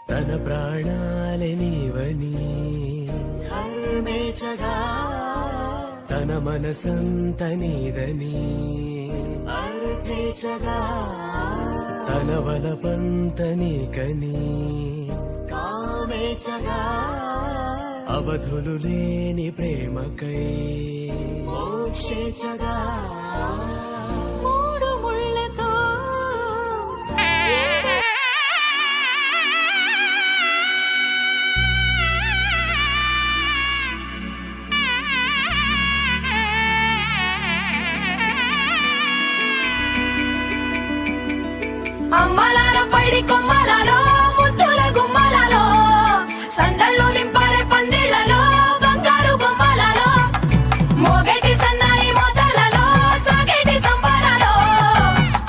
తన ప్రాణాలే నీవని హర్మేచగా తన మనసంత నీదని అర్పేచగా తన వలపంత నీకని కామేచగా అవధులు లేని ప్రేమకై మోక్షేచగా మూడు ముళ్ళతో అమ్మలాల పైడి కొమ్మలలో ముద్దుల గుమ్మలలో సందళ్ళు నింపారే పందిళ్లలో బంగారు బొమ్మలలో మోగేటి సన్నాయి మోతలలో సాగేటి సంబరాలో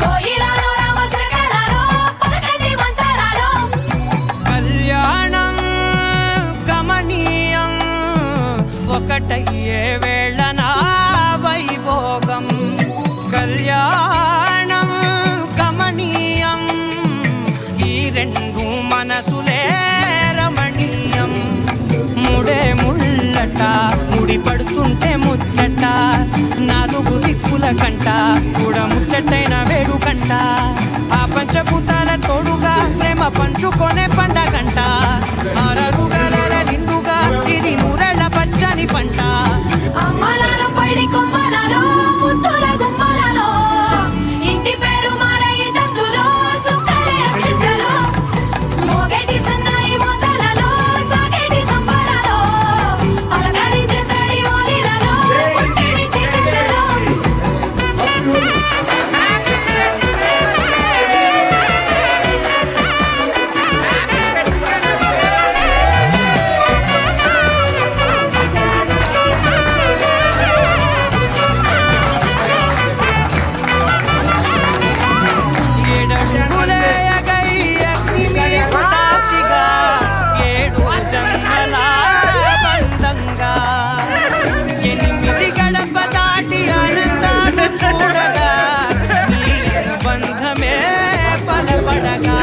కోయిలలో రామశకలలో పలకండి మంతరాలో కళ్యాణం గమనీయం ఒకటయ్యే వేళ నా వైభోగం కళ్యాణం గమనీయం ఈ రెండు మనసులే రమణీయం ముడే ముళ్ళట ముడి పడుతుంటే ముచ్చట నాలుగు దిక్కుల కంట కూడా ముచ్చటైన వేడుకంట ఆ పంచభూతాల తోడుగా ప్రేమ పంచుకొనే పండగంట ఆరడుగల నిండుగా ఇది మూరెళ్ళ పచ్చని పంట అమ్మలాల పైడి కొమ్మలలో ముద్దుల గుమ్మలలో ఇంటి పేరు మారయి తందులో చుక్కలే అక్షింతలో మోగేటి సన్నాయి మోతలలో సాగేటి సంబరాలో అలకరించే తడి ఓలిలలో పుట్టేటి కట్టలో ఏడడుగులే ఎగై అగ్ని మీద సాక్షిగా ఏడు జన్మల బంధంగా ఎనిమిది గడప దాటి ఆనందాలు చూడగా ఈ బంధమే బలపడగా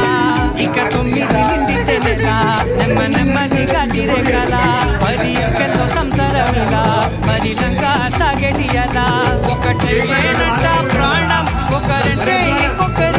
ఇక 9 నిండితే నెల నెమ్మదిగా తిరగల మరి ఎక్కల్లో సంసారమిలా మరి లంగా సాగడియలా ఒకటే ప్రాణం ఒకరంటే ఇంకొకరు